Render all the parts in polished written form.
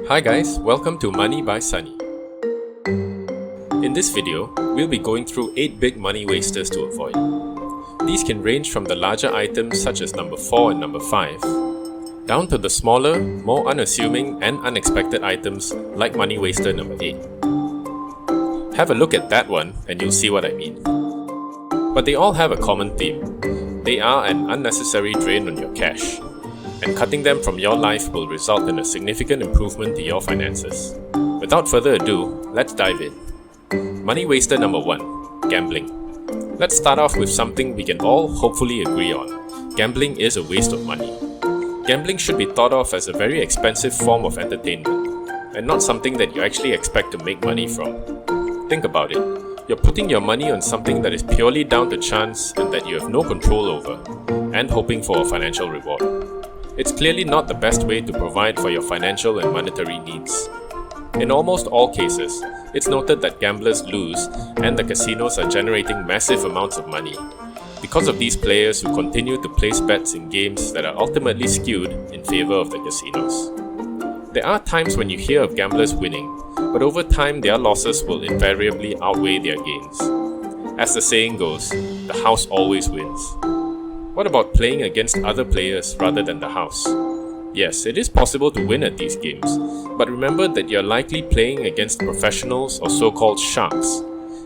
Hi guys, welcome to Money by Sunny. In this video, we'll be going through 8 big money wasters to avoid. These can range from the larger items such as number 4 and number 5, down to the smaller, more unassuming and unexpected items like money waster number 8. Have a look at that one and you'll see what I mean. But they all have a common theme. They are an unnecessary drain on your cash, and cutting them from your life will result in a significant improvement to your finances. Without further ado, let's dive in. Money waster number 1, gambling. Let's start off with something we can all hopefully agree on. Gambling is a waste of money. Gambling should be thought of as a very expensive form of entertainment, and not something that you actually expect to make money from. Think about it. You're putting your money on something that is purely down to chance and that you have no control over, and hoping for a financial reward. It's clearly not the best way to provide for your financial and monetary needs. In almost all cases, it's noted that gamblers lose and the casinos are generating massive amounts of money because of these players who continue to place bets in games that are ultimately skewed in favor of the casinos. There are times when you hear of gamblers winning, but over time their losses will invariably outweigh their gains. As the saying goes, the house always wins. What about playing against other players rather than the house? Yes, it is possible to win at these games, but remember that you're likely playing against professionals or so-called sharks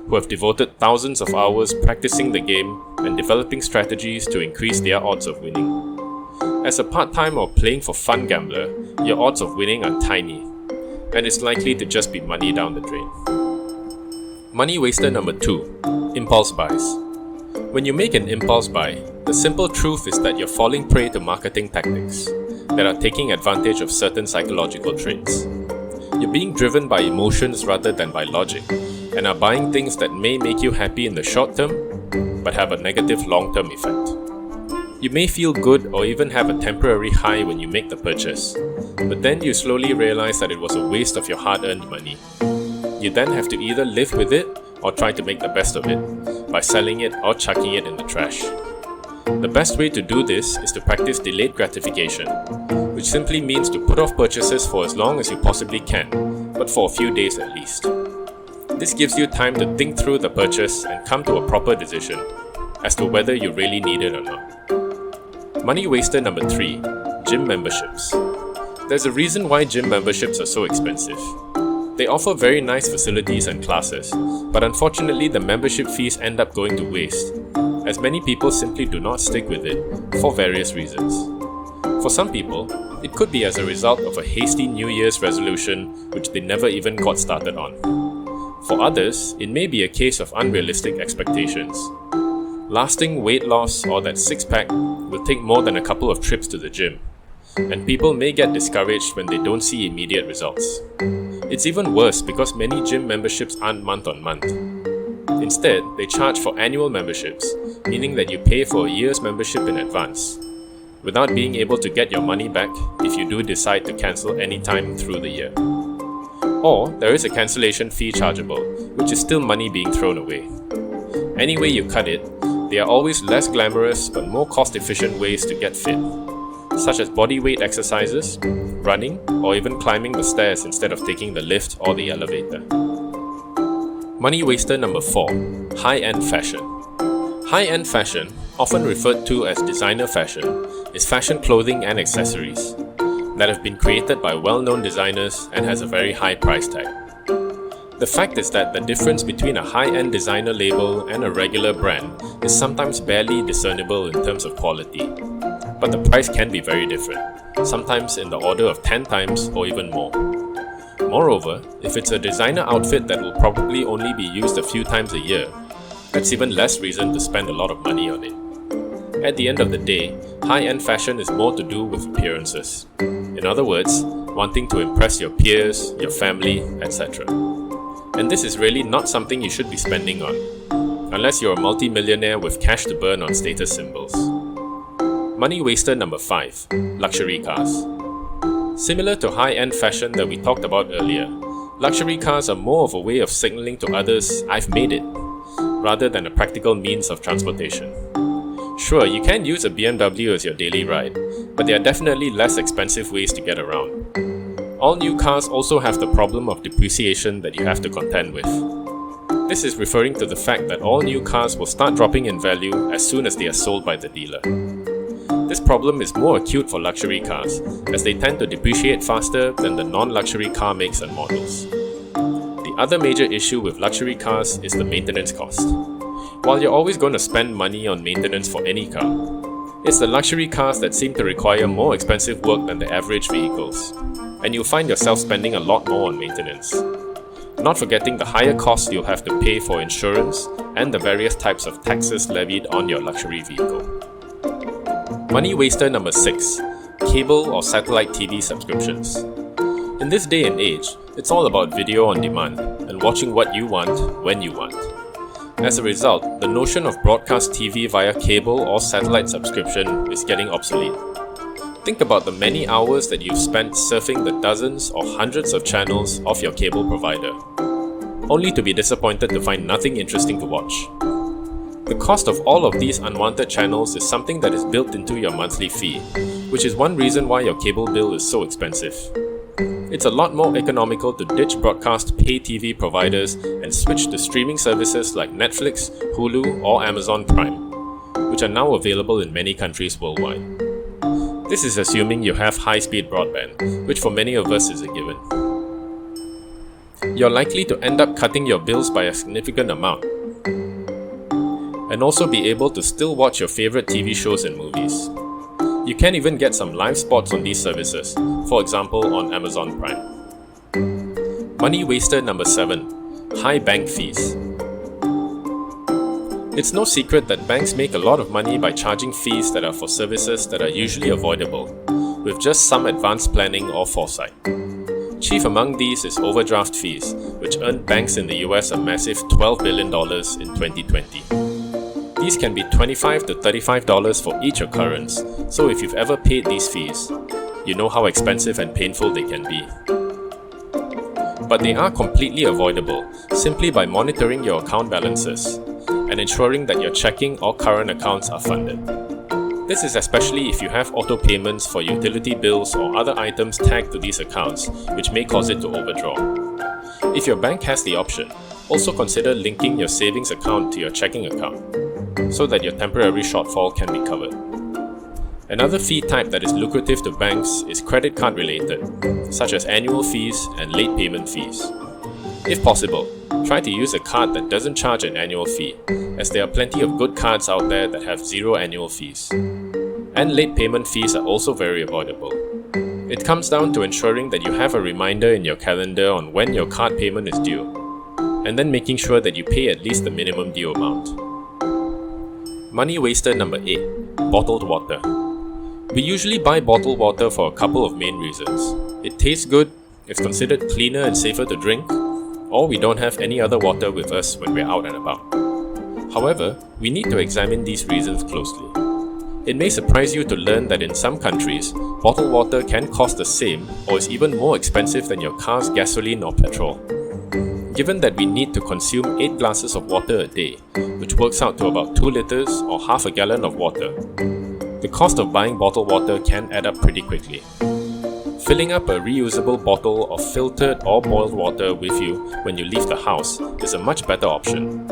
who have devoted thousands of hours practicing the game and developing strategies to increase their odds of winning. As a part-time or playing for fun gambler, your odds of winning are tiny, and it's likely to just be money down the drain. Money waster number 2, impulse buys. When you make an impulse buy, the simple truth is that you're falling prey to marketing tactics that are taking advantage of certain psychological traits. You're being driven by emotions rather than by logic, and are buying things that may make you happy in the short term, but have a negative long-term effect. You may feel good or even have a temporary high when you make the purchase, but then you slowly realize that it was a waste of your hard-earned money. You then have to either live with it or try to make the best of it by selling it or chucking it in the trash. The best way to do this is to practice delayed gratification, which simply means to put off purchases for as long as you possibly can, but for a few days at least. This gives you time to think through the purchase and come to a proper decision as to whether you really need it or not. Money waster number 3, gym memberships. There's a reason why gym memberships are so expensive. They offer very nice facilities and classes, but unfortunately the membership fees end up going to waste, as many people simply do not stick with it for various reasons. For some people, it could be as a result of a hasty New Year's resolution which they never even got started on. For others, it may be a case of unrealistic expectations. Lasting weight loss or that six-pack will take more than a couple of trips to the gym, and people may get discouraged when they don't see immediate results. It's even worse because many gym memberships aren't month-on-month. Instead, they charge for annual memberships, meaning that you pay for a year's membership in advance, without being able to get your money back if you do decide to cancel any time through the year. Or there is a cancellation fee chargeable, which is still money being thrown away. Any way you cut it, there are always less glamorous but more cost-efficient ways to get fit, such as body weight exercises, running, or even climbing the stairs instead of taking the lift or the elevator. Money waster number 4, high-end fashion. High-end fashion, often referred to as designer fashion, is fashion clothing and accessories that have been created by well-known designers and has a very high price tag. The fact is that the difference between a high-end designer label and a regular brand is sometimes barely discernible in terms of quality, but the price can be very different, sometimes in the order of 10 times or even more. Moreover, if it's a designer outfit that will probably only be used a few times a year, that's even less reason to spend a lot of money on it. At the end of the day, high-end fashion is more to do with appearances. In other words, wanting to impress your peers, your family, etc. And this is really not something you should be spending on, unless you're a multi-millionaire with cash to burn on status symbols. Money waster number 5, luxury cars. Similar to high-end fashion that we talked about earlier, luxury cars are more of a way of signaling to others, "I've made it," rather than a practical means of transportation. Sure, you can use a BMW as your daily ride, but there are definitely less expensive ways to get around. All new cars also have the problem of depreciation that you have to contend with. This is referring to the fact that all new cars will start dropping in value as soon as they are sold by the dealer. This problem is more acute for luxury cars, as they tend to depreciate faster than the non-luxury car makes and models. The other major issue with luxury cars is the maintenance cost. While you're always going to spend money on maintenance for any car, it's the luxury cars that seem to require more expensive work than the average vehicles, and you'll find yourself spending a lot more on maintenance. Not forgetting the higher costs you'll have to pay for insurance and the various types of taxes levied on your luxury vehicle. Money waster number 6. Cable or satellite TV subscriptions. In this day and age, it's all about video on demand and watching what you want when you want. As a result, the notion of broadcast TV via cable or satellite subscription is getting obsolete. Think about the many hours that you've spent surfing the dozens or hundreds of channels of your cable provider, only to be disappointed to find nothing interesting to watch. The cost of all of these unwanted channels is something that is built into your monthly fee, which is one reason why your cable bill is so expensive. It's a lot more economical to ditch broadcast pay TV providers and switch to streaming services like Netflix, Hulu, or Amazon Prime, which are now available in many countries worldwide. This is assuming you have high-speed broadband, which for many of us is a given. You're likely to end up cutting your bills by a significant amount, and also be able to still watch your favorite TV shows and movies. You can even get some live spots on these services, for example on Amazon Prime. Money waster number 7. High bank fees. It's no secret that banks make a lot of money by charging fees that are for services that are usually avoidable, with just some advanced planning or foresight. Chief among these is overdraft fees, which earned banks in the US a massive $12 billion in 2020. These can be $25 to $35 for each occurrence, so if you've ever paid these fees, you know how expensive and painful they can be. But they are completely avoidable simply by monitoring your account balances and ensuring that your checking or current accounts are funded. This is especially if you have auto payments for utility bills or other items tagged to these accounts, which may cause it to overdraw. If your bank has the option, also consider linking your savings account to your checking account, so that your temporary shortfall can be covered. Another fee type that is lucrative to banks is credit card related, such as annual fees and late payment fees. If possible, try to use a card that doesn't charge an annual fee, as there are plenty of good cards out there that have zero annual fees. And late payment fees are also very avoidable. It comes down to ensuring that you have a reminder in your calendar on when your card payment is due, and then making sure that you pay at least the minimum due amount. Money waster number 8. Bottled water. We usually buy bottled water for a couple of main reasons. It tastes good, it's considered cleaner and safer to drink, or we don't have any other water with us when we're out and about. However, we need to examine these reasons closely. It may surprise you to learn that in some countries, bottled water can cost the same or is even more expensive than your car's gasoline or petrol. Given that we need to consume 8 glasses of water a day, which works out to about 2 liters or half a gallon of water, the cost of buying bottled water can add up pretty quickly. Filling up a reusable bottle of filtered or boiled water with you when you leave the house is a much better option,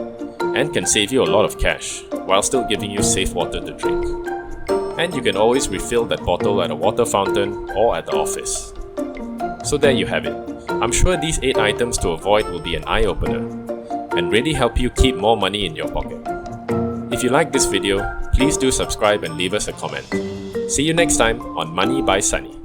and can save you a lot of cash, while still giving you safe water to drink. And you can always refill that bottle at a water fountain or at the office. So there you have it. I'm sure these 8 items to avoid will be an eye-opener, and really help you keep more money in your pocket. If you like this video, please do subscribe and leave us a comment. See you next time on Money by Sunny.